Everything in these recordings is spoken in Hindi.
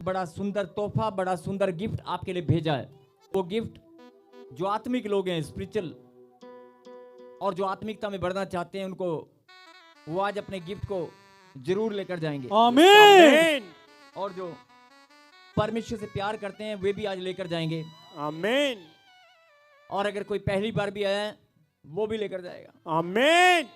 बड़ा सुंदर तोहफा, बड़ा सुंदर गिफ्ट आपके लिए भेजा है। वो गिफ्ट जो आत्मिक लोग हैं, स्पिरिचुअल, और जो आत्मिकता में बढ़ना चाहते हैं, उनको वो आज अपने गिफ्ट को जरूर लेकर जाएंगे। आमीन। और जो परमेश्वर से प्यार करते हैं वे भी आज लेकर जाएंगे। आमीन। और अगर कोई पहली बार भी आया है वो भी लेकर जाएगा। आमीन।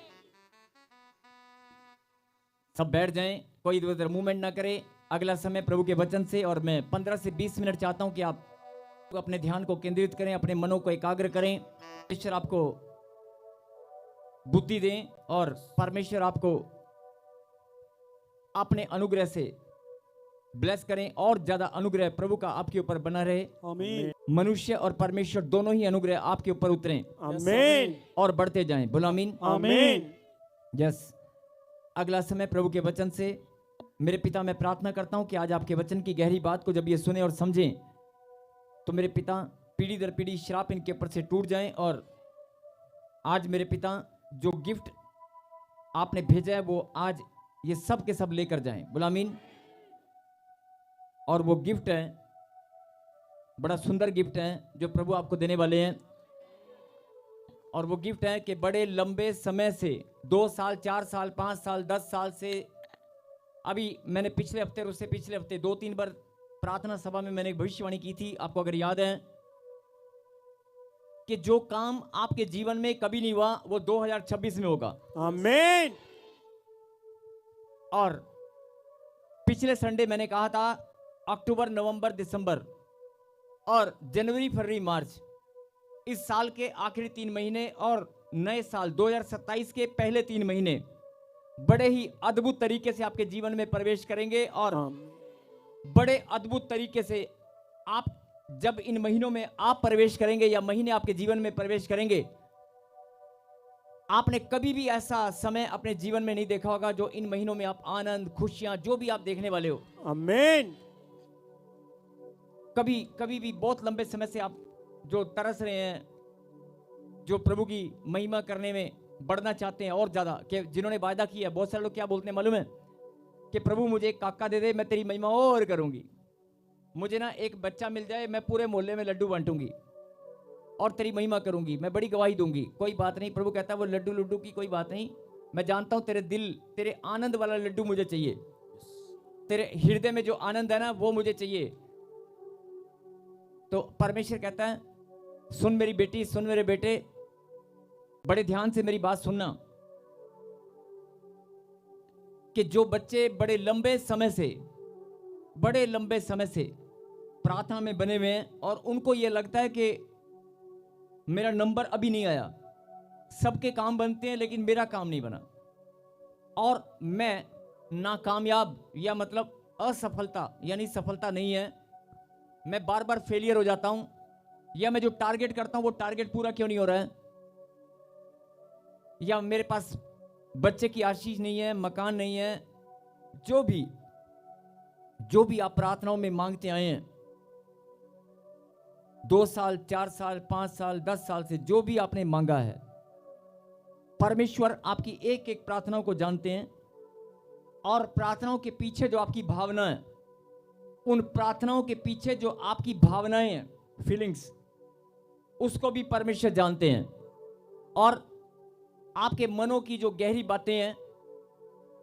सब बैठ जाएं, कोई इधर उधर मूवमेंट ना करे। अगला समय प्रभु के वचन से, और मैं 15 से 20 मिनट चाहता हूं कि आप अपने ध्यान को केंद्रित करें, अपने मनों को एकाग्र करें। परमेश्वर आपको बुद्धि दें और परमेश्वर आपको अपने अनुग्रह से ब्लेस करें, और ज्यादा अनुग्रह प्रभु का आपके ऊपर बना रहे। आमीन। मनुष्य और परमेश्वर दोनों ही अनुग्रह आपके ऊपर उतरें आमीन। और बढ़ते जाएं। बोलो आमीन। आमीन। यस। अगला समय प्रभु के वचन से, मेरे पिता, मैं प्रार्थना करता हूं कि आज आपके वचन की गहरी बात को जब ये सुने और समझें तो मेरे पिता पीढ़ी दर पीढ़ी श्राप इनके ऊपर से टूट जाएं। और आज मेरे पिता जो गिफ्ट आपने भेजा है वो आज ये सब के सब लेकर जाएं। बोलो आमीन। और वो गिफ्ट है, बड़ा सुंदर गिफ्ट है जो प्रभु आपको देने वाले हैं। और वो गिफ्ट है कि बड़े लंबे समय से, 2 साल, 4 साल, 5 साल, 10 साल से, अभी मैंने पिछले हफ्ते और उससे पिछले हफ्ते 2-3 बार प्रार्थना सभा में मैंने एक भविष्यवाणी की थी, आपको अगर याद है, कि जो काम आपके जीवन में कभी नहीं हुआ वो 2026 में होगा। आमीन। और पिछले संडे मैंने कहा था अक्टूबर, नवंबर, दिसंबर और जनवरी, फरवरी, मार्च, इस साल के आखिरी 3 महीने और नए साल 2027 के पहले 3 महीने बड़े ही अद्भुत तरीके से आपके जीवन में प्रवेश करेंगे। और बड़े अद्भुत तरीके से आप जब इन महीनों में आप प्रवेश करेंगे या महीने आपके जीवन में प्रवेश करेंगे, आपने कभी भी ऐसा समय अपने जीवन में नहीं देखा होगा जो इन महीनों में आप आनंद, खुशियां, जो भी आप देखने वाले हो। आमीन। कभी भी बहुत लंबे समय से आप जो तरस रहे हैं, जो प्रभु की महिमा करने में बढ़ना चाहते हैं और ज्यादा, कि जिन्होंने वायदा किया, बहुत सारे लोग क्या बोलते हैं मालूम है, कि प्रभु मुझे एक काका दे दे, मैं तेरी महिमा और करूंगी। मुझे ना एक बच्चा मिल जाए, मैं पूरे मोहल्ले में लड्डू बांटूंगी और तेरी महिमा करूंगी, मैं बड़ी गवाही दूंगी। कोई बात नहीं, प्रभु कहता है वो लड्डू लड्डू की कोई बात नहीं, मैं जानता हूं तेरे दिल, तेरे आनंद वाला लड्डू मुझे चाहिए, तेरे हृदय में जो आनंद है ना वो मुझे चाहिए। तो परमेश्वर कहता है, सुन मेरी बेटी, सुन मेरे बेटे, बड़े ध्यान से मेरी बात सुनना, कि जो बच्चे बड़े लंबे समय से प्रार्थना में बने हुए हैं और उनको यह लगता है कि मेरा नंबर अभी नहीं आया, सबके काम बनते हैं लेकिन मेरा काम नहीं बना, और मैं नाकामयाब, या मतलब असफलता यानी सफलता नहीं है, मैं बार बार फेलियर हो जाता हूं, या मैं जो टारगेट करता हूं वो टारगेट पूरा क्यों नहीं हो रहा है, या मेरे पास बच्चे की आशीष नहीं है, मकान नहीं है, जो भी आप प्रार्थनाओं में मांगते आए हैं, 2 साल, 4 साल, 5 साल, 10 साल से जो भी आपने मांगा है, परमेश्वर आपकी एक एक प्रार्थनाओं को जानते हैं। और प्रार्थनाओं के पीछे जो आपकी भावना है, उन प्रार्थनाओं के पीछे जो आपकी भावनाएं हैं, फीलिंग्स, उसको भी परमेश्वर जानते हैं। और आपके मनों की जो गहरी बातें हैं,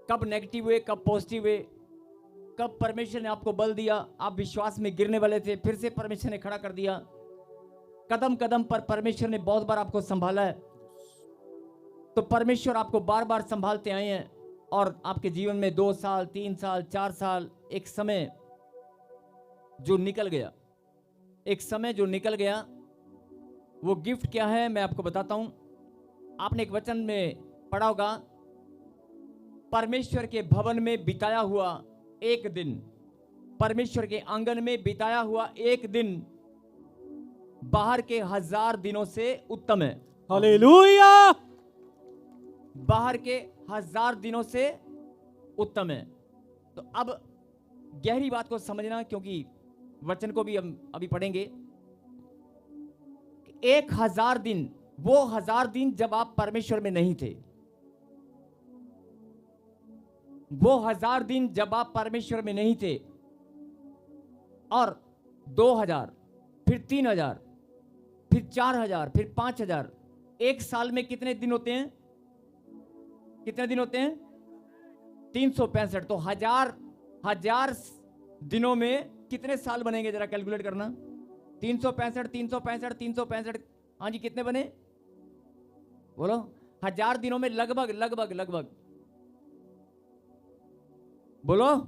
कब नेगेटिव हुए, कब पॉजिटिव हुए, कब परमेश्वर ने आपको बल दिया, आप विश्वास में गिरने वाले थे, फिर से परमेश्वर ने खड़ा कर दिया, कदम कदम पर परमेश्वर ने बहुत बार आपको संभाला है। तो परमेश्वर आपको बार बार संभालते आए हैं, और आपके जीवन में 2 साल, 3 साल, 4 साल, एक समय जो निकल गया, वो गिफ्ट क्या है मैं आपको बताता हूं। आपने एक वचन में पढ़ा होगा, परमेश्वर के भवन में बिताया हुआ एक दिन, परमेश्वर के आंगन में बिताया हुआ एक दिन बाहर के 1000 दिनों से उत्तम है। हालेलुया। बाहर के 1000 दिनों से उत्तम है। तो अब गहरी बात को समझना, क्योंकि वचन को भी हम अभी पढ़ेंगे। 1000 दिन, वो 1000 दिन जब आप परमेश्वर में नहीं थे, वो 1000 दिन जब आप परमेश्वर में नहीं थे, और 2000, फिर 3000, फिर 4000, फिर 5000। एक साल में कितने दिन होते हैं? कितने दिन होते हैं? 365। तो हजार दिनों में कितने साल बनेंगे? जरा कैलकुलेट करना। 365, 365, 365। हाँ जी, कितने बने? बोलो। 1000 दिनों में लगभग बोलो,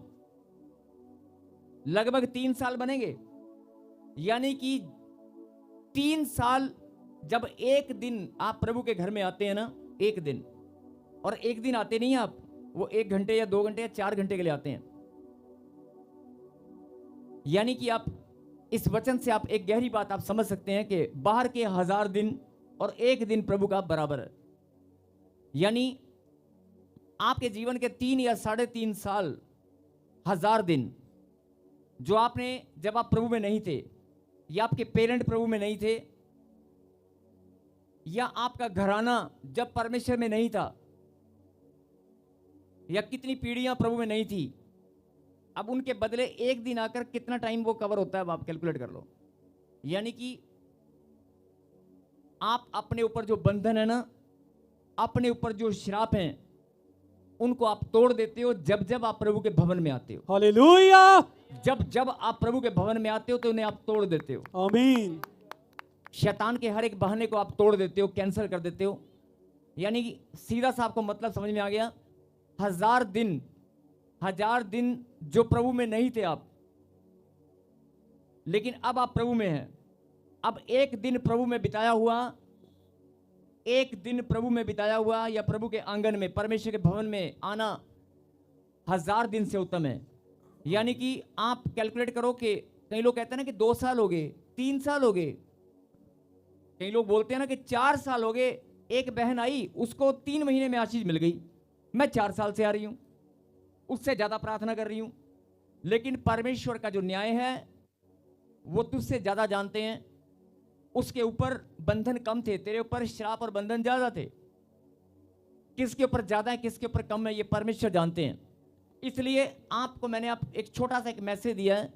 लगभग 3 साल बनेंगे। यानी कि 3 साल, जब एक दिन आप प्रभु के घर में आते हैं ना, एक दिन, और एक दिन आते नहीं आप, वो 1 घंटे या 2 घंटे या 4 घंटे के लिए आते हैं। यानी कि आप इस वचन से आप एक गहरी बात आप समझ सकते हैं कि बाहर के 1000 दिन और एक दिन प्रभु का बराबर है। यानी आपके जीवन के 3 या 3.5 साल, 1000 दिन जो आपने, जब आप प्रभु में नहीं थे, या आपके पेरेंट प्रभु में नहीं थे, या आपका घराना जब परमेश्वर में नहीं था, या कितनी पीढ़ियां प्रभु में नहीं थी, अब उनके बदले एक दिन आकर कितना टाइम वो कवर होता है, अब आप कैलकुलेट कर लो। यानी कि आप अपने ऊपर जो बंधन है ना, अपने ऊपर जो श्राप हैं, उनको आप तोड़ देते हो जब जब आप प्रभु के भवन में आते हो। हालेलुया। जब जब आप प्रभु के भवन में आते हो तो उन्हें आप तोड़ देते हो। आमीन। शैतान के हर एक बहाने को आप तोड़ देते हो, कैंसिल कर देते हो। यानी कि सीधा सा आपको मतलब समझ में आ गया। 1000 दिन जो प्रभु में नहीं थे आप, लेकिन अब आप प्रभु में हैं। अब एक दिन प्रभु में बिताया हुआ, एक दिन प्रभु में बिताया हुआ, या प्रभु के आंगन में, परमेश्वर के भवन में आना 1000 दिन से उत्तम है। यानी कि आप कैलकुलेट करो कि कई लोग कहते हैं ना कि 2 साल हो गए, 3 साल हो गए, कई लोग बोलते हैं ना कि 4 साल हो गए। एक बहन आई, उसको 3 महीने में आशीष मिल गई। मैं 4 साल से आ रही हूं, उससे ज्यादा प्रार्थना कर रही हूं, लेकिन परमेश्वर का जो न्याय है वो तुझसे ज्यादा जानते हैं। उसके ऊपर बंधन कम थे, तेरे ऊपर श्राप और बंधन ज्यादा थे। किसके ऊपर ज्यादा है, किसके ऊपर कम है, ये परमेश्वर जानते हैं। इसलिए आपको मैंने एक छोटा सा एक मैसेज दिया है।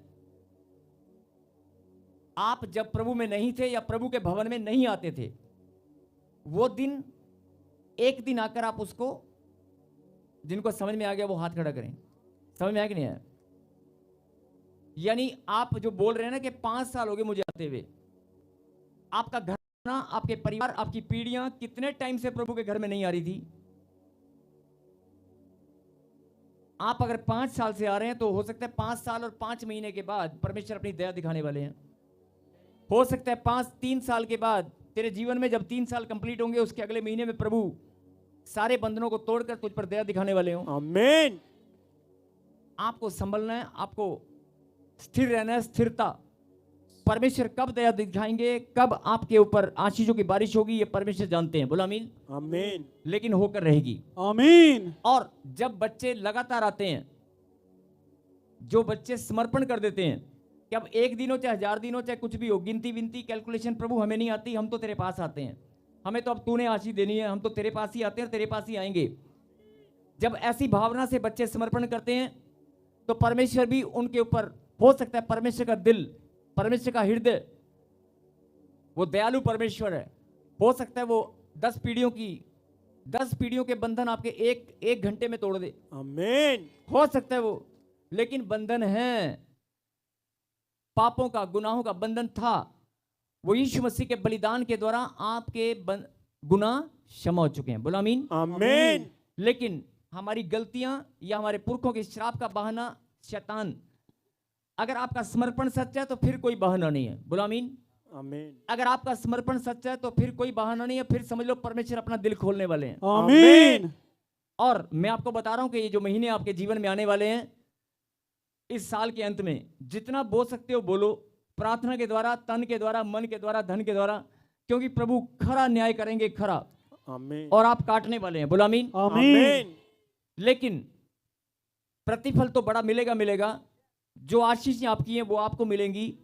आप जब प्रभु में नहीं थे या प्रभु के भवन में नहीं आते थे, वो दिन, एक दिन आकर आप उसको, जिनको समझ में आ गया वो हाथ खड़ा करें। समझ में आया कि नहीं आया? यानी आप जो बोल रहे हैं ना कि 5 साल हो गए मुझे आते हुए, आपका घराना, आपके परिवार, आपकी पीढ़ियां कितने टाइम से प्रभु के घर में नहीं आ रही थी? आप अगर 5 साल से आ रहे हैं तो हो सकता है 5 साल और 5 महीने के बाद परमेश्वर अपनी दया दिखाने वाले हैं। हो सकता है 3 साल के बाद तेरे जीवन में, जब 3 साल कंप्लीट होंगे, उसके अगले महीने में प्रभु सारे बंधनों को तोड़कर तुझ पर दया दिखाने वाले हों। आमीन। आपको संभलना है, आपको स्थिर रहना है, स्थिरता। परमेश्वर कब दया दिखाएंगे, कब आपके ऊपर आशीषों की बारिश होगी, ये परमेश्वर जानते हैं। बोलो आमीन। आमीन। लेकिन होकर रहेगी। आमीन। और जब बच्चे लगातार आते हैं, जो बच्चे समर्पण कर देते हैं कि अब 1 दिन हो, चाहे 1000 दिन हो, चाहे कुछ भी हो, गिनती विनती कैलकुलेशन प्रभु हमें नहीं आती, हम तो तेरे पास आते हैं, हमें तो अब तूने आशीष देनी है, हम तो तेरे पास ही आते हैं, तेरे पास ही आएंगे। जब ऐसी भावना से बच्चे समर्पण करते हैं तो परमेश्वर भी उनके ऊपर, हो सकता है परमेश्वर का दिल, परमेश्वर का हृदय, वो दयालु परमेश्वर है। हो सकता है वो 10 पीढ़ियों के बंधन आपके एक घंटे में तोड़ दे। आमीन। हो सकता है वो, लेकिन बंधन है, पापों का, गुनाहों का बंधन था। वो यीशु मसीह के बलिदान के द्वारा आपके गुनाह क्षमा हो चुके हैं। बोलो आमीन। आमीन। लेकिन हमारी गलतियां या हमारे पुरखों के श्राप का बहाना शैतान, अगर आपका समर्पण सच्चा है तो फिर कोई बहाना नहीं है। बोलो आमीन। आमीन। अगर आपका समर्पण सच्चा है तो फिर कोई बहाना नहीं है, फिर समझ लो परमेश्वर अपना दिल खोलने वाले हैं। आमीन। और मैं आपको बता रहा हूं कि ये जो महीने आपके जीवन में आने वाले हैं, इस साल के अंत में जितना बोल सकते हो बोलो, प्रार्थना के द्वारा, तन के द्वारा, मन के द्वारा, धन के द्वारा, क्योंकि प्रभु खरा न्याय करेंगे, खरा, आमीन। और आप काटने वाले हैं। बोलो आमीन। आमीन। लेकिन प्रतिफल तो बड़ा मिलेगा। जो आशीषें आपकी हैं वो आपको मिलेंगी,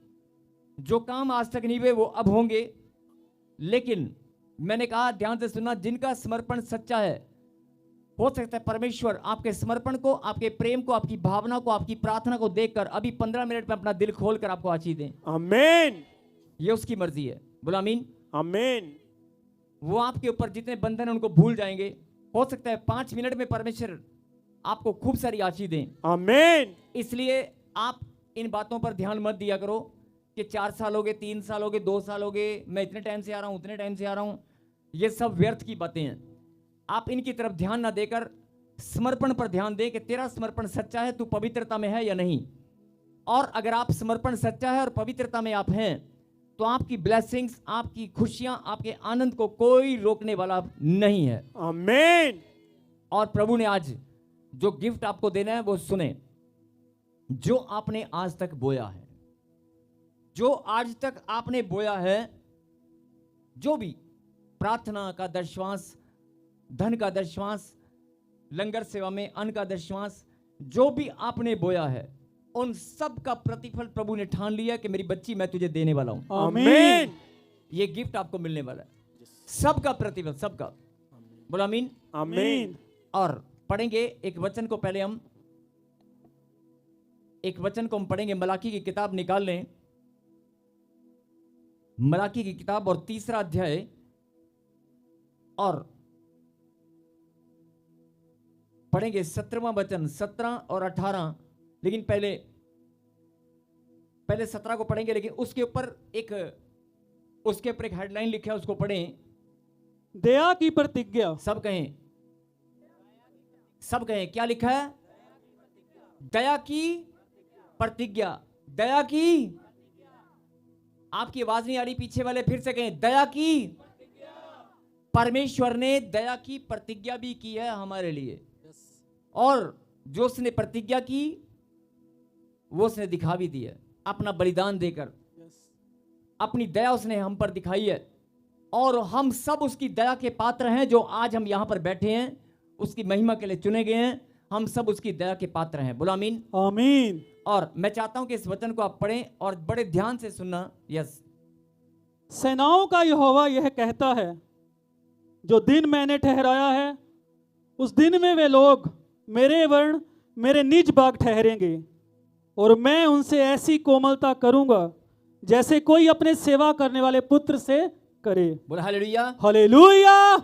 जो काम आज तक नहीं हुए वो अब होंगे। लेकिन मैंने कहा, ध्यान से सुनना, जिनका समर्पण सच्चा है हो सकता है परमेश्वर आपके समर्पण को, आपके प्रेम को, आपकी भावना को, आपकी प्रार्थना को देखकर अभी 15 मिनट में अपना दिल खोलकर आपको आशीष दें। आमीन। ये उसकी मर्जी है। बोला आमीन। आमीन। वो आपके ऊपर जितने बंधन है उनको भूल जाएंगे। हो सकता है 5 मिनट में परमेश्वर आपको खूब सारी आशीष दें। आमीन। इसलिए आप इन बातों पर ध्यान मत दिया करो कि 4 साल हो गए, 3 साल हो गए, 2 साल हो गए, मैं इतने टाइम से आ रहा हूं, उतने टाइम से आ रहा हूं। ये सब व्यर्थ की बातें हैं। आप इनकी तरफ ध्यान ना देकर समर्पण पर ध्यान दें कि तेरा समर्पण सच्चा है, तू पवित्रता में है या नहीं। और अगर आप समर्पण सच्चा है और पवित्रता में आप हैं तो आपकी ब्लेसिंग्स, आपकी खुशियां, आपके आनंद को कोई रोकने वाला नहीं है। आमीन। और प्रभु ने आज जो गिफ्ट आपको देना है वो सुने। जो आपने आज तक बोया है, जो आज तक आपने बोया है, जो भी प्रार्थना का दशवांश, धन का दशवांश, लंगर सेवा में अन्न का दशवांश, जो भी आपने बोया है, उन सब का प्रतिफल प्रभु ने ठान लिया कि मेरी बच्ची मैं तुझे देने वाला हूं। आमीन। ये गिफ्ट आपको मिलने वाला है, सबका प्रतिफल, सबका। बोला आमीन। आमीन। और पढ़ेंगे एक वचन को, पहले हम एक वचन को हम पढ़ेंगे। मलाकी की किताब निकाल लें, मलाकी की किताब और 3रा अध्याय और पढ़ेंगे 17वां वचन, 17 और 18। लेकिन पहले 17 को पढ़ेंगे, लेकिन उसके ऊपर एक हेडलाइन लिखा है, उसको पढ़ें। दया की प्रतिज्ञा। सब कहें, सब कहें, क्या लिखा है? दया की प्रतिज्ञा। दया की, आपकी आवाज नहीं आ रही पीछे वाले, फिर से कहें, दया की। परमेश्वर ने दया की प्रतिज्ञा भी की है हमारे लिए, और जो उसने प्रतिज्ञा की वो उसने दिखा भी दी है अपना बलिदान देकर। अपनी दया उसने हम पर दिखाई है, और हम सब उसकी दया के पात्र हैं। जो आज हम यहां पर बैठे हैं, उसकी महिमा के लिए चुने गए हैं, हम सब उसकी दया के पात्र हैं। बोलो आमीन। आमीन। और मैं चाहता हूं कि इस वचन को आप पढ़ें और बड़े ध्यान से सुनना। यस। सेनाओं का यहोवा यह कहता है, जो दिन मैंने ठहराया है, उस दिन में वे लोग मेरे वर्ण, मेरे निज भाग ठहरेंगे, और मैं उनसे ऐसी कोमलता करूंगा जैसे कोई अपने सेवा करने वाले पुत्र से करे। बोलो हालेलुया। हालेलुया।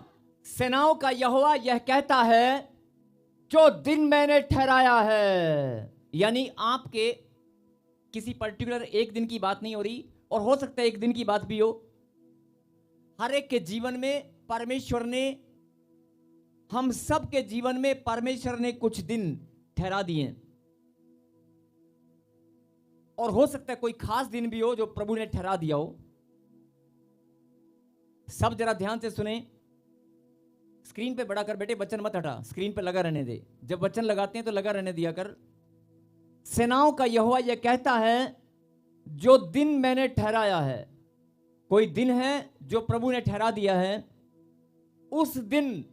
सेनाओं का यहोवा यह कहता है, जो दिन मैंने ठहराया है। यानी आपके किसी पर्टिकुलर एक दिन की बात नहीं हो रही, और हो सकता है एक दिन की बात भी हो। हर एक के जीवन में परमेश्वर ने, हम सब के जीवन में परमेश्वर ने कुछ दिन ठहरा दिए, और हो सकता है कोई खास दिन भी हो जो प्रभु ने ठहरा दिया हो। सब जरा ध्यान से सुने। स्क्रीन पे बड़ा कर बेटे, वचन मत हटा, स्क्रीन पे लगा रहने दे। जब वचन लगाते हैं तो लगा रहने दिया कर। सेनाओं का यहोवा यह कहता है, जो दिन मैंने ठहराया है। कोई दिन है जो प्रभु ने ठहरा दिया है। उस दिन,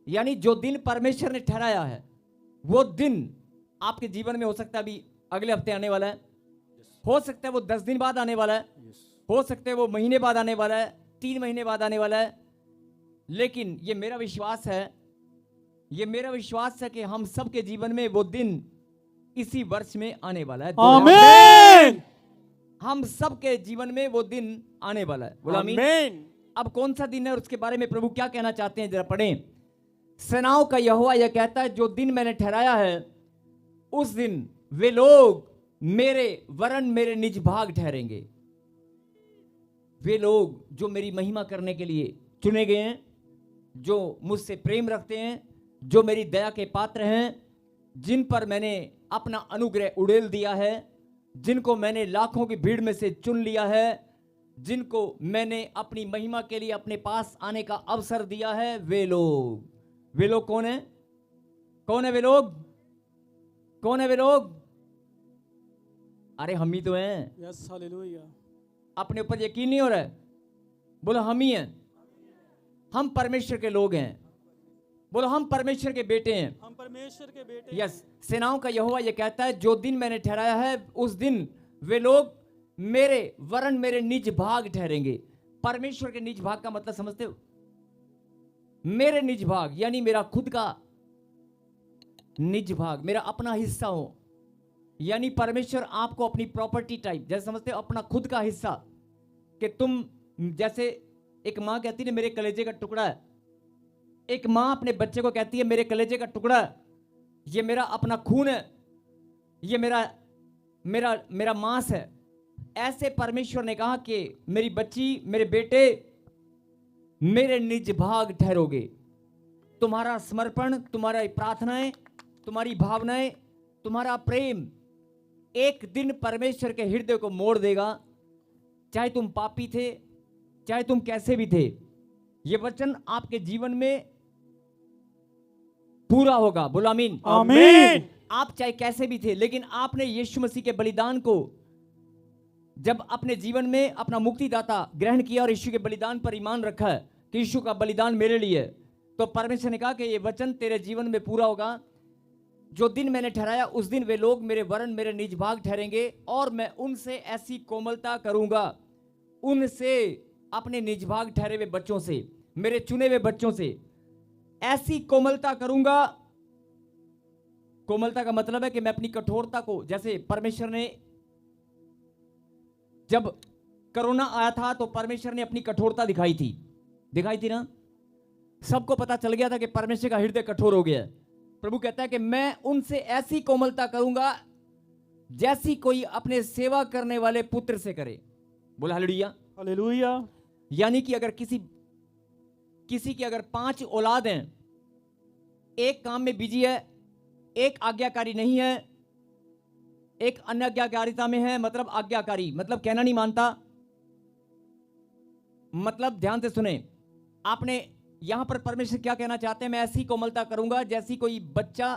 यानी जो दिन परमेश्वर ने ठहराया है, वो दिन आपके जीवन में हो सकता है अभी अगले हफ्ते आने वाला है, हो सकता है वो 10 दिन बाद आने वाला है, हो सकता है वो महीने बाद आने वाला है, 3 महीने बाद आने वाला है। लेकिन ये मेरा विश्वास है, ये मेरा विश्वास है कि हम सब के जीवन में वो दिन इसी वर्ष में आने वाला है। आमीन। हम सब के जीवन में वो दिन आने वाला है। बोला आमीन। आमीन। अब कौन सा दिन है और उसके बारे में प्रभु क्या कहना चाहते हैं, जरा पढ़ें। सेनाओं का यहोवा यह कहता है, जो दिन मैंने ठहराया है, उस दिन वे लोग मेरे वरन मेरे निज भाग ठहरेंगे। वे लोग जो मेरी महिमा करने के लिए चुने गए हैं, जो मुझसे प्रेम रखते हैं, जो मेरी दया के पात्र हैं, जिन पर मैंने अपना अनुग्रह उड़ेल दिया है, जिनको मैंने लाखों की भीड़ में से चुन लिया है, जिनको मैंने अपनी महिमा के लिए अपने पास आने का अवसर दिया है, वे लोग कौन है? कौन है वे लोग? कौन है वे लोग? अरे हम ही तो हैं। Yes, hallelujah. अपने ऊपर यकीन नहीं हो रहा है? बोलो हम ही हैं। हम परमेश्वर के लोग हैं। बोलो हम परमेश्वर के बेटे हैं। हम परमेश्वर के बेटे। यस। सेनाओं का यहोवा यह कहता है, जो दिन मैंने ठहराया है, उस दिन वे लोग मेरे वरन मेरे निज भाग ठहरेंगे। परमेश्वर के निज भाग का मतलब समझते हो? मेरे निज भाग यानी मेरा खुद का निज भाग, मेरा अपना हिस्सा हो। यानी परमेश्वर आपको अपनी प्रॉपर्टी टाइप, जैसे समझते हो अपना खुद का हिस्सा, कि तुम जैसे एक माँ कहती है मेरे कलेजे का टुकड़ा है, एक माँ अपने बच्चे को कहती है मेरे कलेजे का टुकड़ा है, ये मेरा अपना खून है, ये मेरा मेरा मेरा मांस है। ऐसे परमेश्वर ने कहा कि मेरी बच्ची, मेरे बेटे मेरे निज भाग ठहरोगे। तुम्हारा समर्पण, तुम्हारी प्रार्थनाएं, तुम्हारी भावनाएं, तुम्हारा प्रेम एक दिन परमेश्वर के हृदय को मोड़ देगा। चाहे तुम पापी थे, चाहे तुम कैसे भी थे, ये वचन आपके जीवन में पूरा होगा। बोलो आमीन। आमीन। आप चाहे कैसे भी थे, लेकिन आपने यीशु मसीह के बलिदान को जब अपने जीवन में अपना मुक्तिदाता ग्रहण किया और यीशु के बलिदान पर ईमान रखा है कि यीशु का बलिदान मेरे लिए है, तो परमेश्वर ने कहा कि ये वचन तेरे जीवन में पूरा होगा। जो दिन मैंने ठहराया उस दिन वे लोग मेरे वरन मेरे निज भाग ठहरेंगे, और मैं उनसे ऐसी कोमलता करूंगा, उनसे अपने निज भाग ठहरे हुए बच्चों से, मेरे चुने हुए बच्चों से ऐसी कोमलता करूंगा। कोमलता का मतलब है कि मैं अपनी कठोरता को, जैसे परमेश्वर ने जब कोरोना आया था तो परमेश्वर ने अपनी कठोरता दिखाई थी ना, सबको पता चल गया था कि परमेश्वर का हृदय कठोर हो गया है। प्रभु कहता है कि मैं उनसे ऐसी कोमलता करूंगा जैसी कोई अपने सेवा करने वाले पुत्र से करे। बोला हालेलुया। हालेलुया। यानी कि अगर किसी की अगर 5 औलाद हैं, एक काम में बिजी है, एक आज्ञाकारी नहीं है, एक अनाज्ञाकारिता में है, मतलब आज्ञाकारी मतलब कहना नहीं मानता, मतलब ध्यान से सुने, आपने यहां पर परमेश्वर क्या कहना चाहते हैं, मैं ऐसी कोमलता करूंगा जैसी कोई बच्चा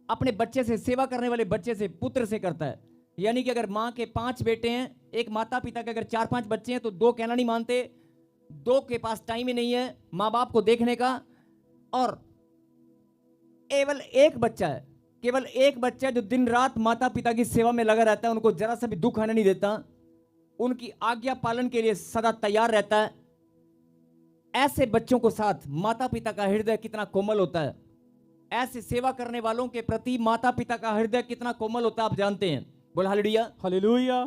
अपने बच्चे से, सेवा करने वाले बच्चे से, पुत्र से करता है। यानी कि अगर मां के 5 बेटे हैं, एक माता पिता के अगर 4-5 बच्चे हैं, तो 2 कहना नहीं मानते, 2 के पास टाइम ही नहीं है माँ बाप को देखने का, और केवल एक बच्चा है जो दिन रात माता पिता की सेवा में लगा रहता है, उनको जरा सा भी दुख आने नहीं देता, उनकी आज्ञा पालन के लिए सदा तैयार रहता है। ऐसे बच्चों को साथ माता पिता का हृदय कितना कोमल होता है, ऐसे सेवा करने वालों के प्रति माता पिता का हृदय कितना कोमल होता है, आप जानते हैं। बोल हालेलुया। हालेलुया।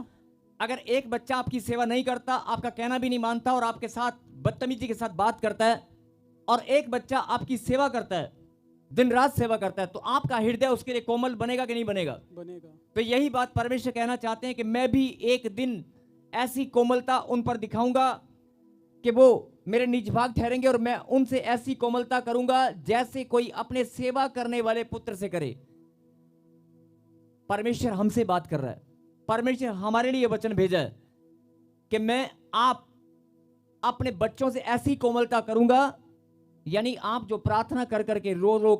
अगर एक बच्चा आपकी सेवा नहीं करता, आपका कहना भी नहीं मानता और आपके साथ बदतमीजी के साथ बात करता है, और एक बच्चा आपकी सेवा करता है, दिन रात सेवा करता है, तो आपका हृदय उसके लिए कोमल बनेगा कि नहीं बनेगा? बनेगा। तो यही बात परमेश्वर कहना चाहते हैं कि मैं भी एक दिन ऐसी कोमलता उन पर दिखाऊंगा कि वो मेरे निज भाग ठहरेंगे, और मैं उनसे ऐसी कोमलता करूंगा जैसे कोई अपने सेवा करने वाले पुत्र से करे। परमेश्वर हमसे बात कर रहा है, परमेश्वर हमारे लिए वचन भेजा है कि मैं आप अपने बच्चों से ऐसी कोमलता करूंगा। यानी आप जो प्रार्थना कर करके रो रो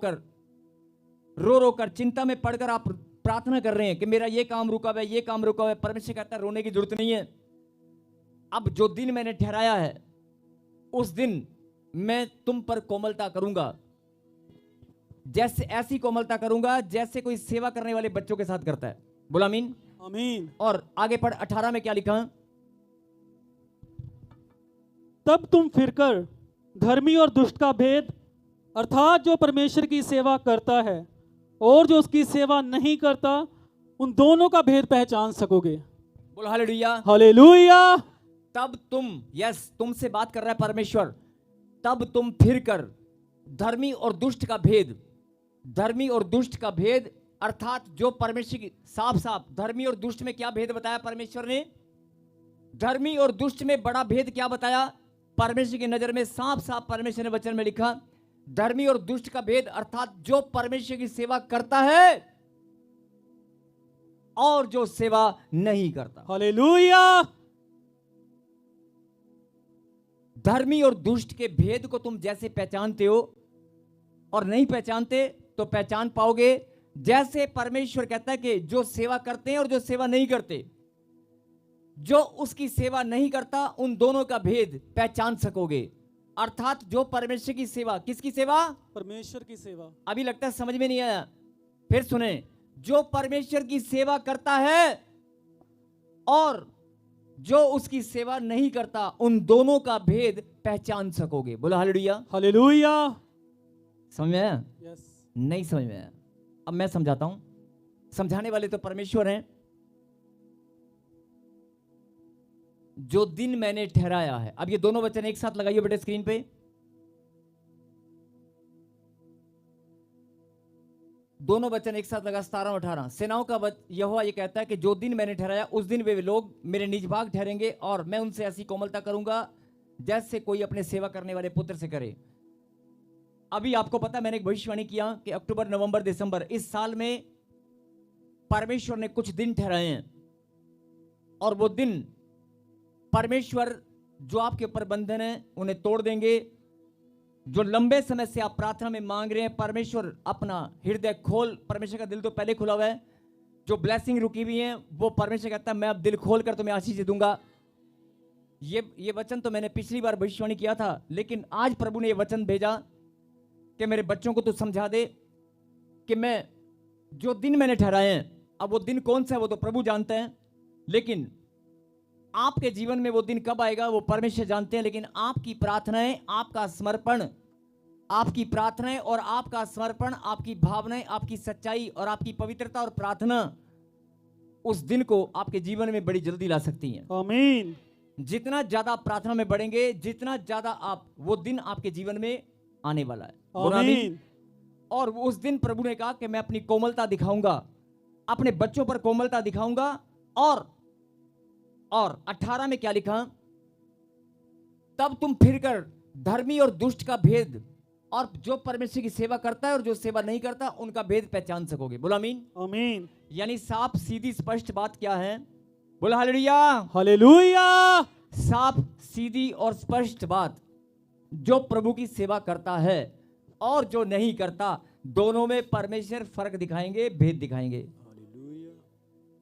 कर चिंता में पड़कर आप प्रार्थना कर रहे हैं कि मेरा ये काम रुका हुआ है, ये काम रुका हुआ है, परमेश्वर कहता है रोने की जरूरत नहीं है। अब जो दिन मैंने ठहराया है उस दिन मैं तुम पर कोमलता करूंगा, जैसे ऐसी कोमलता करूंगा जैसे कोई सेवा करने वाले बच्चों के साथ करता है। बोला आमीन। आमीन। और आगे पढ़ 18 में क्या लिखा? तब तुम फिरकर धर्मी और दुष्ट का भेद, अर्थात जो परमेश्वर की सेवा करता है और जो उसकी सेवा नहीं करता, उन दोनों का भेद पहचान सकोगे। बोलो हालेलुया। हालेलुया। तब तुम, यस, तुमसे बात कर रहा है परमेश्वर, तब तुम फिरकर धर्मी और दुष्ट का भेद, धर्मी और दुष्ट का भेद, अर्थात जो परमेश्वर की, साफ साफ धर्मी और दुष्ट में क्या भेद बताया परमेश्वर ने? धर्मी और दुष्ट में बड़ा भेद क्या बताया परमेश्वर की नजर में? साफ साफ परमेश्वर ने वचन में लिखा, धर्मी और दुष्ट का भेद, अर्थात जो परमेश्वर की सेवा करता है और जो सेवा नहीं करता। हालेलुया। धर्मी और दुष्ट के भेद को तुम जैसे पहचानते हो और नहीं पहचानते तो पहचान पाओगे, जैसे परमेश्वर कहता है कि जो सेवा करते हैं और जो सेवा नहीं करते, जो उसकी सेवा नहीं करता, उन दोनों का भेद पहचान सकोगे। अर्थात जो परमेश्वर की सेवा, किसकी सेवा? परमेश्वर की सेवा। अभी लगता है समझ में नहीं आया, फिर सुने, जो परमेश्वर की सेवा करता है और जो उसकी सेवा नहीं करता, उन दोनों का भेद पहचान सकोगे। बोलो हालेलुया। हालेलुया। समझ में आया? यस। नहीं समझ में आया? अब मैं समझाता हूं, समझाने वाले तो परमेश्वर हैं। जो दिन मैंने ठहराया है, अब ये दोनों वचन एक साथ लगाइए बेटे स्क्रीन पे। दोनों वचन एक साथ लगा, 17 और 18। सेनाओं का यहोवा ये कहता है कि जो दिन मैंने ठहराया उस दिन वे लोग मेरे निज भाग ठहरेंगे और मैं उनसे ऐसी कोमलता करूंगा जैसे कोई अपने सेवा करने वाले पुत्र से करे। अभी आपको पता है, मैंने एक भविष्यवाणी किया कि अक्टूबर, नवंबर, दिसंबर इस साल में परमेश्वर ने कुछ दिन ठहराए हैं और वो दिन परमेश्वर जो आपके ऊपर बंधन है उन्हें तोड़ देंगे। जो लंबे समय से आप प्रार्थना में मांग रहे हैं, परमेश्वर अपना हृदय खोल, परमेश्वर का दिल तो पहले खुला हुआ है, जो ब्लेसिंग रुकी हुई है वो परमेश्वर कहता है मैं अब दिल खोल कर तुम्हें आशीष दूंगा। ये वचन तो मैंने पिछली बार भविष्यवाणी किया था, लेकिन आज प्रभु ने ये वचन भेजा कि मेरे बच्चों को तू समझा दे कि मैं जो दिन मैंने ठहराए हैं, अब वो दिन कौन सा है वो तो प्रभु जानते हैं, लेकिन आपके जीवन में वो दिन कब आएगा वो परमेश्वर जानते हैं। लेकिन आपकी प्रार्थनाएं, आपका समर्पण, आपकी प्रार्थनाएं और आपका समर्पण, आपकी भावनाएं, आपकी सच्चाई और आपकी पवित्रता और प्रार्थना उस दिन को आपके जीवन में बड़ी जल्दी ला सकती हैं। आमीन। जितना ज्यादा प्रार्थना में बढ़ेंगे, जितना ज्यादा आप, वो दिन आपके जीवन में आने वाला है। आमीन। और उस दिन प्रभु ने कहा कि मैं अपनी कोमलता दिखाऊंगा, अपने बच्चों पर कोमलता दिखाऊंगा। और 18 में क्या लिखा, तब तुम फिरकर धर्मी और दुष्ट का भेद और जो परमेश्वर की सेवा करता है और जो सेवा नहीं करता उनका भेद पहचान सकोगे। बोला आमीन। आमीन। यानी साफ सीधी स्पष्ट बात क्या है, बोला हालेलुया। हालेलुया। साफ सीधी और स्पष्ट बात, जो प्रभु की सेवा करता है और जो नहीं करता, दोनों में परमेश्वर फर्क दिखाएंगे, भेद दिखाएंगे।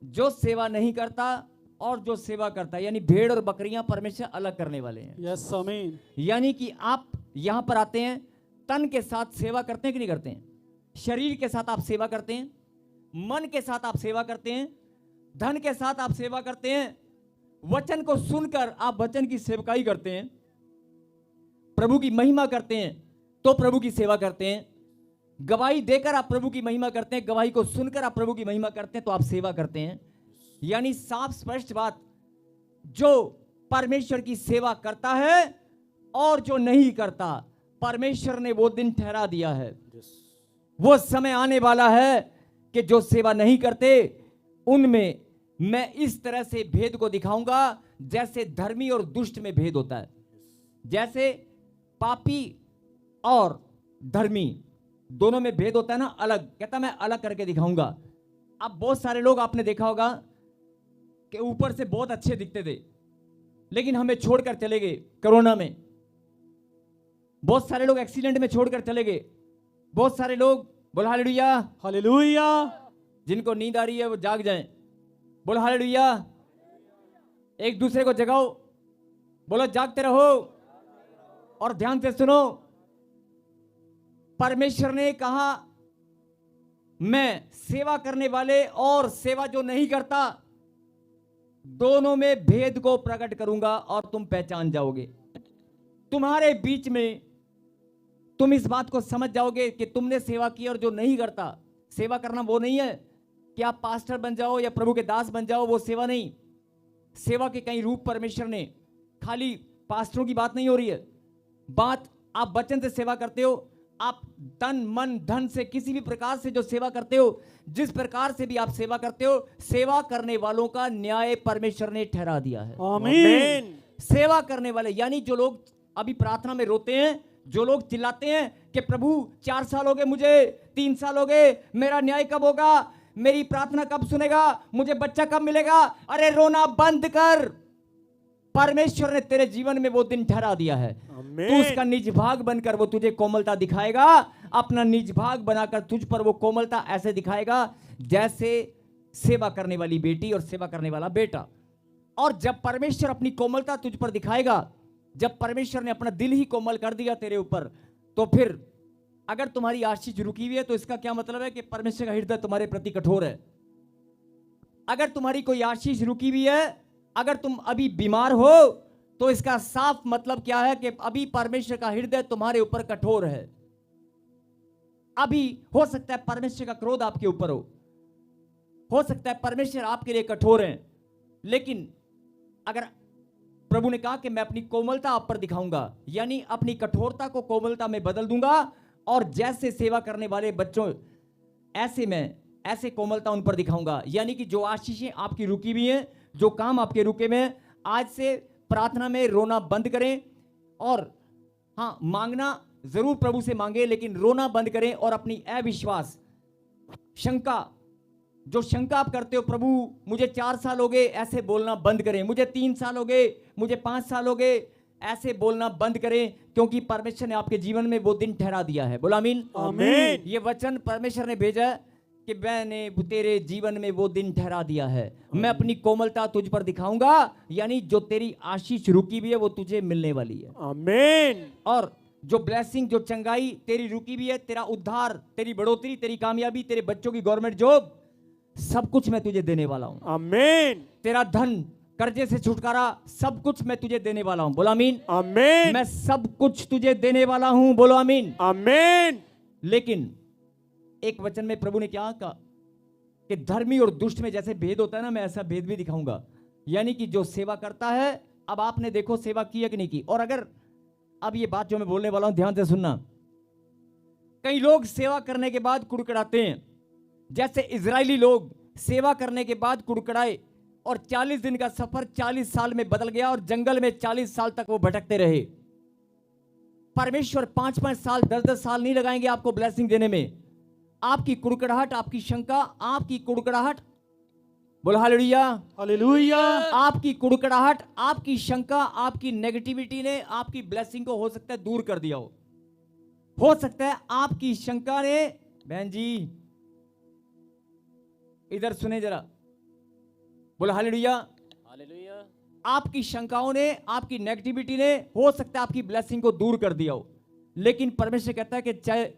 जो सेवा नहीं करता और जो सेवा करता है, यानी भेड़ और बकरियां परमेश्वर अलग करने वाले हैं। यस आमीन। यानी कि आप यहां पर आते हैं, तन के साथ सेवा करते हैं कि नहीं करते हैं? शरीर के साथ आप सेवा करते हैं, मन के साथ आप सेवा करते हैं, धन के साथ आप सेवा करते हैं, वचन को सुनकर आप वचन की सेवकाई करते हैं, प्रभु की महिमा करते हैं तो प्रभु की सेवा करते हैं, गवाही देकर आप प्रभु की महिमा करते हैं, गवाही को सुनकर आप प्रभु की महिमा करते हैं तो आप सेवा करते हैं। यानी साफ स्पष्ट बात, जो परमेश्वर की सेवा करता है और जो नहीं करता, परमेश्वर ने वो दिन ठहरा दिया है। वो समय आने वाला है कि जो सेवा नहीं करते उनमें मैं इस तरह से भेद को दिखाऊंगा जैसे धर्मी और दुष्ट में भेद होता है। जैसे पापी और धर्मी दोनों में भेद होता है ना, अलग, कहता मैं अलग करके दिखाऊंगा। अब बहुत सारे लोग आपने देखा होगा कि ऊपर से बहुत अच्छे दिखते थे, लेकिन हमें छोड़कर चले गए कोरोना में। बहुत सारे लोग एक्सीडेंट में छोड़कर चले गए। बहुत सारे लोग, बोल हालेलुया। हालेलुया। जिनको नींद आ रही है वो जाग जाएं, बोल हालेलुया। एक दूसरे को जगाओ, बोलो जागते रहो और ध्यान से सुनो। परमेश्वर ने कहा मैं सेवा करने वाले और सेवा जो नहीं करता दोनों में भेद को प्रकट करूंगा और तुम पहचान जाओगे। तुम्हारे बीच में तुम इस बात को समझ जाओगे कि तुमने सेवा की और जो नहीं करता। सेवा करना वो नहीं है कि आप पास्टर बन जाओ या प्रभु के दास बन जाओ, वो सेवा नहीं। सेवा के कई रूप परमेश्वर ने, खाली पास्टरों की बात नहीं हो रही है। बात आप वचन से सेवा करते हो, आप तन मन धन से किसी भी प्रकार से जो सेवा करते हो, जिस प्रकार से भी आप सेवा करते हो, सेवा करने वालों का न्याय परमेश्वर ने ठहरा दिया है। आमीन। सेवा करने वाले यानी जो लोग अभी प्रार्थना में रोते हैं, जो लोग चिल्लाते हैं कि प्रभु 4 साल हो गए, मुझे 3 साल हो गए, मेरा न्याय कब होगा, मेरी प्रार्थना कब सुनेगा, मुझे बच्चा कब मिलेगा। अरे रोना बंद कर, परमेश्वर ने तेरे जीवन में वो दिन ठहरा दिया है। तू उसका निज भाग बनकर वो तुझे कोमलता दिखाएगा। अपना निज भाग बनाकर तुझ पर वो कोमलता ऐसे दिखाएगा जैसे सेवा करने वाली बेटी और सेवा करने वाला बेटा। और जब परमेश्वर अपनी कोमलता तुझ पर दिखाएगा, जब परमेश्वर ने अपना दिल ही कोमल कर दिया तेरे ऊपर, तो फिर अगर तुम्हारी आशीष रुकी हुई है तो इसका क्या मतलब है कि परमेश्वर का हृदय तुम्हारे प्रति कठोर है। अगर तुम्हारी कोई आशीष रुकी हुई है, अगर तुम अभी बीमार हो, तो इसका साफ मतलब क्या है कि अभी परमेश्वर का हृदय तुम्हारे ऊपर कठोर है। अभी हो सकता है परमेश्वर का क्रोध आपके ऊपर हो सकता है परमेश्वर आपके लिए कठोर है, लेकिन अगर प्रभु ने कहा कि मैं अपनी कोमलता आप पर दिखाऊंगा, यानी अपनी कठोरता को कोमलता में बदल दूंगा, और जैसे सेवा करने वाले बच्चों ऐसे मैं ऐसे कोमलता उन पर दिखाऊंगा। यानी कि जो आशीषें आपकी रुकी हुई हैं, जो काम आपके रुके में, आज से प्रार्थना में रोना बंद करें, और हाँ, मांगना जरूर प्रभु से मांगे, लेकिन रोना बंद करें और अपनी अविश्वास, शंका, जो शंका आप करते हो, प्रभु मुझे 4 साल हो गए, ऐसे बोलना बंद करें। मुझे 3 साल हो गए, मुझे 5 साल हो गए, ऐसे बोलना बंद करें, क्योंकि परमेश्वर ने आपके जीवन में वो दिन ठहरा दिया है। बोला आमीन। आमीन। ये वचन परमेश्वर ने भेजा कि मैंने तेरे जीवन में वो दिन ठहरा दिया है। मैं अपनी कोमलता तुझ पर दिखाऊंगा, यानी जो तेरी आशीष रुकी हुई है वो तुझे मिलने वाली है। आमीन। और जो ब्लेसिंग, जो चंगाई तेरी रुकी हुई है, तेरा उद्धार, तेरी बढ़ोतरी, तेरी कामयाबी, तेरे बच्चों की गवर्नमेंट जॉब, सब कुछ मैं तुझे देने वाला हूं। आमीन। तेरा धन, कर्जे से छुटकारा, सब कुछ मैं तुझे देने वाला हूं। बोलो आमीन। आमीन। मैं सब कुछ तुझे देने वाला हूं। बोलो आमीन। आमीन। लेकिन एक वचन में प्रभु ने क्या कहा कि धर्मी और दुष्ट में जैसे भेद होता है ना, मैं ऐसा भेद भी दिखाऊंगा। यानी कि जो सेवा करता है, अब आपने देखो सेवा की है कि नहीं की। और अगर अब ये बात जो मैं बोलने वाला हूं ध्यान से सुनना, कई लोग सेवा करने के बाद कुड़कुड़ाते हैं, जैसे इजरायली लोग सेवा करने के बाद कुड़कुड़ाए और 40 दिन का सफर 40 साल में बदल गया और जंगल में 40 साल तक वो भटकते रहे। परमेश्वर 5-5 साल 10-10 साल नहीं लगाएंगे आपको ब्लेसिंग देने में। आपकी कुड़कुड़ाहट, आपकी शंका, आपकी कुड़कुड़ाहट, बोलो हालेलुया। हालेलुया। आपकी कुड़कुड़ाहट, आपकी शंका, आपकी नेगेटिविटी ने आपकी ब्लेसिंग को हो सकता है दूर कर दिया हो सकता है आपकी शंका ने, बहन जी इधर सुने जरा, बोलो हालेलुया। हालेलुया। आपकी शंकाओं ने, आपकी नेगेटिविटी ने हो सकता है आपकी ब्लेसिंग को दूर कर दिया हो, लेकिन परमेश्वर कहता है कि चाहे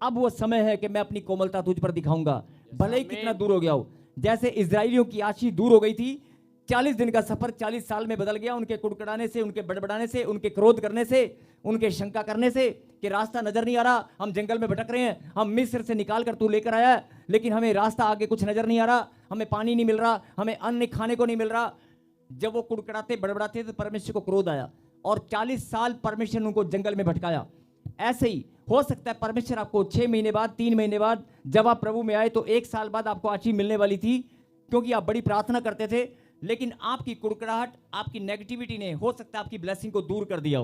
अब वो समय है कि मैं अपनी कोमलता तुझ पर दिखाऊंगा, भले ही कितना दूर हो गया हो। जैसे इजराइलियों की आशीष दूर हो गई थी, 40 दिन का सफर 40 साल में बदल गया, उनके कुड़कुड़ाने से, उनके बड़बड़ाने से, उनके क्रोध करने से, उनके शंका करने से कि रास्ता नजर नहीं आ रहा, हम जंगल में भटक रहे हैं, हम मिस्र से निकाल कर तू लेकर आया है, लेकिन हमें रास्ता आगे कुछ नजर नहीं आ रहा, हमें पानी नहीं मिल रहा, हमें अन्न खाने को नहीं मिल रहा। जब वो कुड़कुड़ाते बड़बड़ाते तो परमेश्वर को क्रोध आया और 40 साल परमेश्वर ने उनको जंगल में भटकाया। ऐसे ही हो सकता है परमेश्वर आपको 6 महीने बाद, 3 महीने बाद, जब आप प्रभु में आए तो 1 साल बाद आपको आशीष मिलने वाली थी, क्योंकि आप बड़ी प्रार्थना करते थे, लेकिन आपकी कुड़कुड़ाहट, आपकी नेगेटिविटी ने हो सकता है आपकी ब्लेसिंग को दूर कर दिया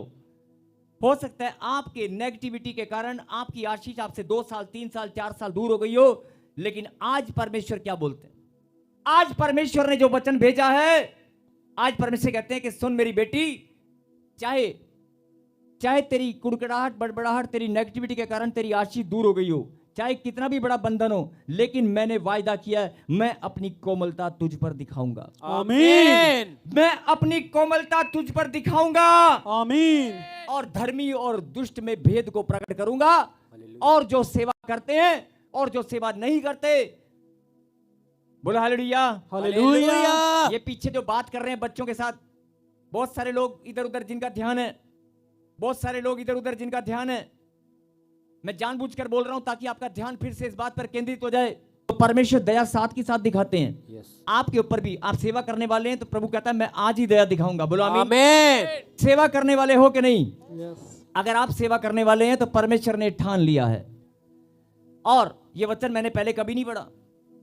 हो सकता है आपके नेगेटिविटी के कारण आपकी आशीष आपसे 2 साल, 3 साल, 4 साल दूर हो गई हो। लेकिन आज परमेश्वर क्या बोलते हैं? आज परमेश्वर ने जो वचन भेजा है, आज परमेश्वर कहते हैं कि सुन मेरी बेटी, चाहे तेरी कुड़कुड़ाहट, बड़बड़ाहट, तेरी नेगेटिविटी के कारण तेरी आशीष दूर हो गई हो, चाहे कितना भी बड़ा बंधन हो, लेकिन मैंने वायदा किया है, मैं अपनी कोमलता तुझ पर दिखाऊंगा। आमीन। मैं अपनी कोमलता तुझ पर दिखाऊंगा आमीन। और धर्मी और दुष्ट में भेद को प्रकट करूंगा। और जो सेवा करते हैं और जो सेवा नहीं करते, बोलो हालेलुया। हालेलुया। ये पीछे जो बात कर रहे हैं बच्चों के साथ, बहुत सारे लोग इधर उधर जिनका ध्यान है, बहुत सारे लोग इधर उधर जिनका ध्यान है, मैं जानबूझकर बोल रहा हूं ताकि आपका ध्यान फिर से इस बात पर केंद्रित हो जाए। तो परमेश्वर दया साथ के साथ दिखाते हैं आपके ऊपर भी। आप सेवा करने वाले हैं तो प्रभु कहता है मैं आज ही दया दिखाऊंगा। बोलो आमीन। आमीन। सेवा करने वाले हो कि नहीं? यस। अगर आप सेवा करने वाले हैं तो परमेश्वर ने ठान लिया है। और ये वचन मैंने पहले कभी नहीं पढ़ा,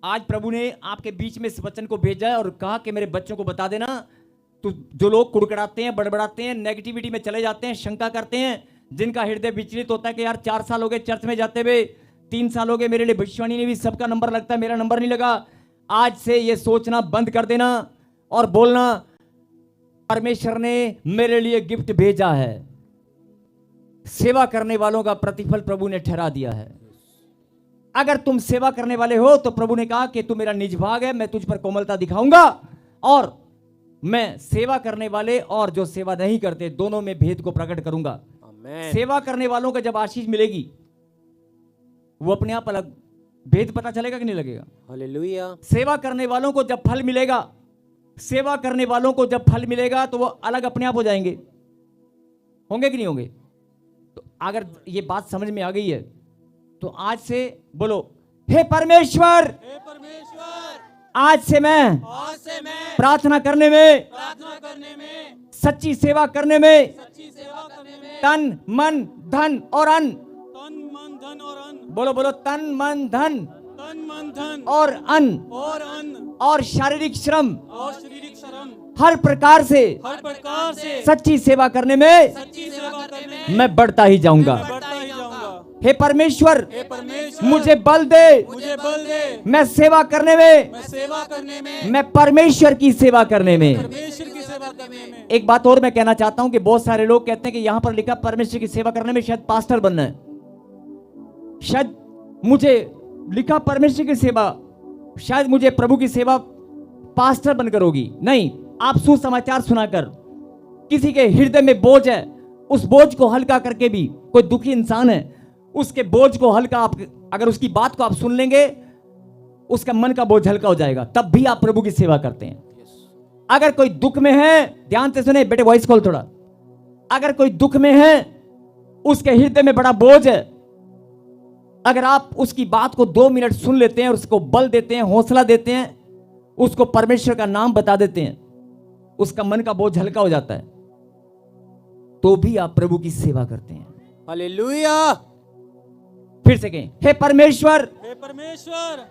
आज प्रभु ने आपके बीच में इस वचन को भेजा है और कहा कि मेरे बच्चों को बता देना, तो जो लोग कुड़कुड़ाते हैं, बड़बड़ाते हैं, नेगेटिविटी में चले जाते हैं, शंका करते हैं, जिनका हृदय विचलित होता है कि यार 4 साल हो गए चर्च में जाते हुए, 3 साल हो गए मेरे लिए भविष्यवाणी ने भी सबका नंबर लगता है, मेरा नंबर नहीं लगा। आज से ये सोचना बंद कर देना और बोलना, परमेश्वर ने मेरे लिए गिफ्ट भेजा है। सेवा करने वालों का प्रतिफल प्रभु ने ठहरा दिया है। अगर तुम सेवा करने वाले हो तो प्रभु ने कहा कि तू मेरा निज भाग है, मैं तुझ पर कोमलता दिखाऊंगा और मैं सेवा करने वाले और जो सेवा नहीं करते दोनों में भेद को प्रकट करूंगा। सेवा करने वालों को जब आशीष मिलेगी वो अपने आप अलग, भेद पता चलेगा कि नहीं लगेगा? हालेलुया। सेवा करने वालों को जब फल मिलेगा, सेवा करने वालों को जब फल मिलेगा तो वो अलग अपने आप हो जाएंगे, होंगे कि नहीं होंगे? तो अगर ये बात समझ में आ गई है तो आज से बोलो, हे परमेश्वर, हे परमेश्वर, आज से मैं आज से मैं प्रार्थना करने में, प्रार्थना करने में, सच्ची सेवा करने में, सच्ची सेवा करने में, तन मन धन और अन्न, तन मन धन और अन्न, बोलो बोलो, तन मन धन तन मन धन और अन्न और अन्न और शारीरिक श्रम और शारीरिक श्रम हर प्रकार से हर प्रकार से सच्ची सेवा करने में सच्ची सेवा करने में मैं बढ़ता ही जाऊंगा। मैं बढ़ता ही जाऊंगा। हे परमेश्वर, हे परमेश्वर, मुझे बल दे, मुझे बल दे, मैं सेवा करने में, मैं सेवा करने में, मैं परमेश्वर की सेवा करने में। परमेश्वर की सेवा करने में। एक बात और मैं कहना चाहता हूं कि बहुत सारे लोग कहते हैं कि यहां पर लिखा परमेश्वर की सेवा करने में शायद पास्टर बनना है, शायद मुझे लिखा परमेश्वर की सेवा, शायद मुझे प्रभु की सेवा पास्टर बनकर होगी। नहीं, आप सुसमाचार सुनाकर किसी के हृदय में बोझ है, उस बोझ को हल्का करके भी, कोई दुखी इंसान है, उसके बोझ को हल्का, आप अगर उसकी बात को आप सुन लेंगे, उसका मन का बोझ हल्का हो जाएगा, तब भी आप प्रभु की सेवा करते हैं। अगर कोई दुख में है, ध्यान से सुने बेटे, वॉइस कॉल थोड़ा, अगर कोई दुख में है, उसके हृदय में बड़ा बोझ है, अगर आप उसकी बात को 2 मिनट सुन लेते हैं और उसको बल देते हैं, हौसला देते हैं, उसको परमेश्वर का नाम बता देते हैं, उसका मन का बोझ हल्का हो जाता है, तो भी आप प्रभु की सेवा करते हैं। हालेलुया। फिर से कहें, हे परमेश्वर, हे परमेश्वर,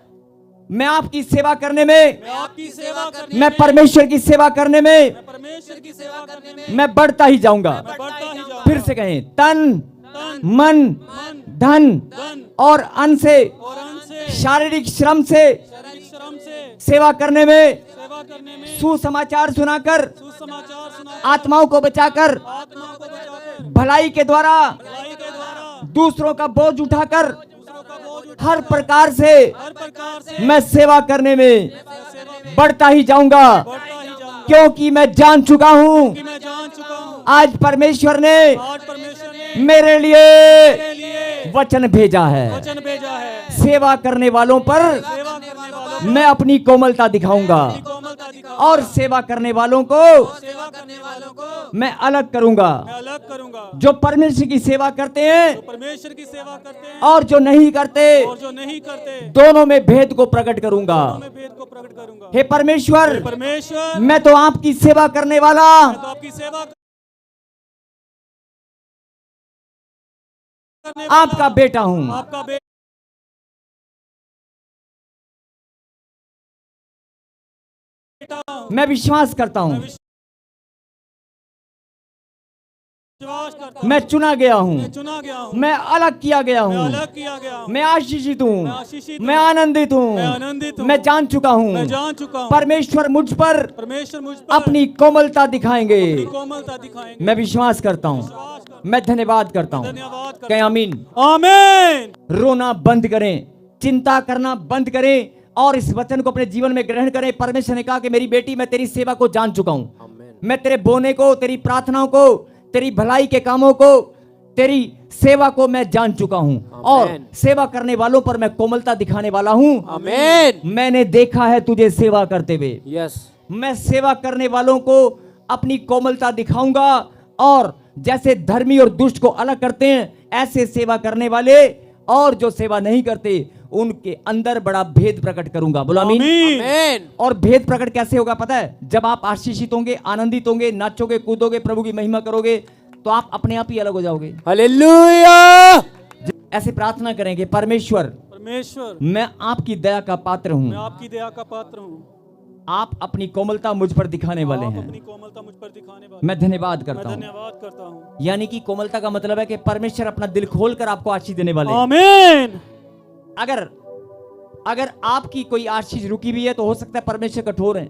मैं आपकी सेवा करने में, मैं आपकी सेवा करने मैं में, परमेश्वर की सेवा करने में मैं परमेश्वर की सेवा करने में मैं बढ़ता ही जाऊंगा। मैं बढ़ता ही जाऊंगा। फिर से कहें, तन तन मन मन धन धन और अन्न से, और अन्न से, शारीरिक श्रम से शारीरिक श्रम से सेवा करने में, सेवा करने में, सुसमाचार सुनाकर, सुसमाचार सुना, आत्माओं को बचाकर, आत्मा को बचाकर, भलाई के द्वारा भलाई के द्वारा दूसरों का बोझ उठाकर, दूसरों का बोझ उठा, हर प्रकार से हर प्रकार से मैं सेवा करने में सेवा में बढ़ता ही जाऊंगा, बढ़ता ही जाऊंगा। क्योंकि मैं जान चुका हूं कि मैं जान चुका हूँ, आज परमेश्वर ने आज परमेश्वर ने मेरे लिए मेरे लिए वचन भेजा है। वचन भेजा है। सेवा करने वालों पर सेवा करने वालों मैं अपनी कोमलता दिखाऊंगा की कोमलता दिखाऊंगा, और सेवा करने वालों को सेवा करने वालों को मैं अलग करूंगा। मैं अलग करूंगा। जो परमेश्वर की सेवा करते हैं जो परमेश्वर की सेवा करते हैं और जो नहीं करते, और जो नहीं करते, दोनों में भेद को प्रकट करूंगा। मैं भेद को प्रकट करूंगा। हे परमेश्वर, परमेश्वर, मैं तो आपकी सेवा करने वाला, मैं तो आपकी सेवा करने वाला आपका बेटा हूं। आपका बेटा हूं। मैं विश्वास करता हूं, विश्वास करता मैं हूं। चुना गया हूं, मैं चुना गया हूं। मैं अलग किया गया मैं हूं, अलग किया गया हूं। मैं आशीषित हूं, मैं आशीषित मैं हूं। आनंदित मैं हूं, आनंदित हूं। मैं जान चुका मैं हूं जान चुका हूं। परमेश्वर मुझ पर परमेश्वर मुझ पर अपनी कोमलता दिखाएंगे। अपनी कोमलता दिखाएंगे। मैं विश्वास करता हूं, विश्वास करता मैं धन्यवाद करता हूं। धन्यवाद करता कहें आमीन। हूं। आमीन। रोना बंद करें, चिंता करना बंद करें और इस वचन को अपने जीवन में ग्रहण करें। परमेश्वर ने कहा कि मेरी बेटी, मैं तेरी सेवा को जान चुका हूं, आमेन। मैं तेरे बोने को, तेरी प्रार्थनाओं को, तेरी भलाई के कामों को, तेरी सेवा को मैं जान चुका हूं और आमेन। सेवा करने वालों पर मैं कोमलता दिखाने वाला हूं। आमेन। मैंने देखा है तुझे सेवा करते हुए। यस। मैं सेवा करने वालों को अपनी कोमलता दिखाऊंगा और जैसे धर्मी और दुष्ट को अलग करते हैं, ऐसे सेवा करने वाले और जो सेवा नहीं करते उनके अंदर बड़ा भेद प्रकट करूंगा। बोलो आमीन। आमीन। आमेन। और भेद प्रकट कैसे होगा पता है? जब आप आशीषित होंगे, आनंदित होंगे, नाचोगे, कूदोगे, प्रभु की महिमा करोगे, तो आप अपने आप ही अलग हो जाओगे। हालेलुया। ऐसे प्रार्थना करेंगे, परमेश्वर, परमेश्वर, मैं आपकी दया का पात्र मैं हूं, आपकी दया का पात्र हूँ। आप अपनी कोमलता मुझ पर दिखाने वाले आप हैं, अपनी कोमलता मुझ पर दिखाने वाले। मैं धन्यवाद मैं करता हूं। धन्यवाद करता हूँ। यानी कि कोमलता का मतलब है कि परमेश्वर अपना दिल खोलकर आपको आशीष देने वाले हैं। आमीन। अगर आपकी कोई आशीष रुकी हुई है तो हो सकता है परमेश्वर कठोर है,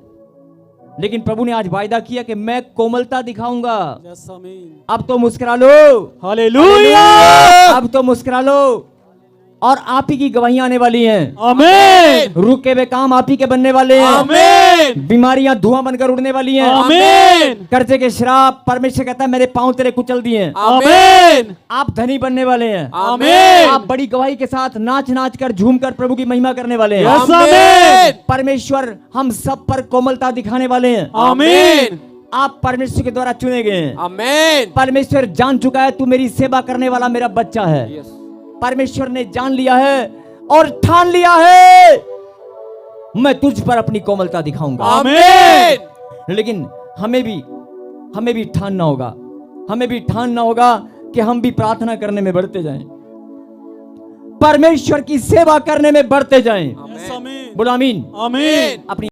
लेकिन प्रभु ने आज वायदा किया कि मैं कोमलता दिखाऊंगा। यस, आमीन। अब तो मुस्कुरा लो, हालेलुया। अब तो मुस्कुरा लो और आप ही की गवाहियां आने वाली हैं। आमीन। रुके हुए काम आप ही के बनने वाले हैं। आमीन। बीमारियां धुआं बनकर उड़ने वाली हैं। आमीन। कर्जे के श्राप, परमेश्वर कहता है मेरे पांव तेरे कुचल दिए हैं। आमीन। आप धनी बनने वाले हैं। आमीन। आप बड़ी गवाही के साथ नाच नाच कर झूम कर प्रभु की महिमा करने वाले हैं। यस, आमीन। परमेश्वर हम सब पर कोमलता दिखाने वाले हैं। आमीन। आप परमेश्वर के द्वारा चुने गए हैं। आमेन। परमेश्वर जान चुका है तू मेरी सेवा करने वाला मेरा बच्चा है। यस। परमेश्वर ने जान लिया है और ठान लिया है, मैं तुझ पर अपनी कोमलता दिखाऊंगा। आमीन। लेकिन हमें भी ठानना होगा, हमें भी ठानना होगा कि हम भी प्रार्थना करने में बढ़ते जाएं, परमेश्वर की सेवा करने में बढ़ते जाएं। आमीन। बोलो आमीन। आमीन। अपनी